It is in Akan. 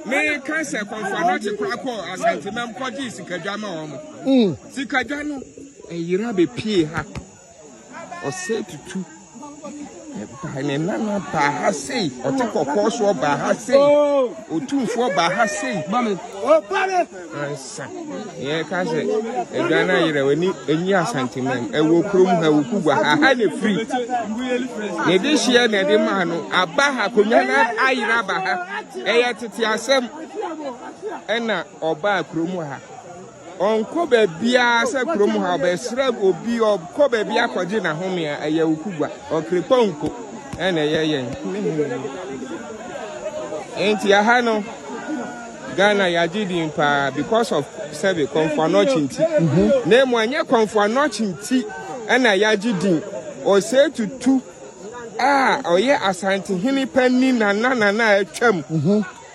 me cancer Anokye krako Asanteman koji sikadwama omo sikadwa no eyira be pie ha o say tutu ba ne nana ba ha sei o te kokko so ba ha sei o tumfo ba ha sei ba me o ba me ansa ye cancer edwana yire wani enyi Asanteman ewo krom ha Awukugua ha ne free ne de hia ne de ma no aba ha konwa na ayira ba ha eye tete asem ena oba krom ha onko ba bia se krom ha ba sra obi obko ba bia kwaje na home eye Awukugua okreponko ena ye enti aha no Ghana ya didin pa because of serve Okomfo Anokye nti na mu anye Okomfo Anokye nti ena ya didin o say tutu oye Asante hini panni na atwam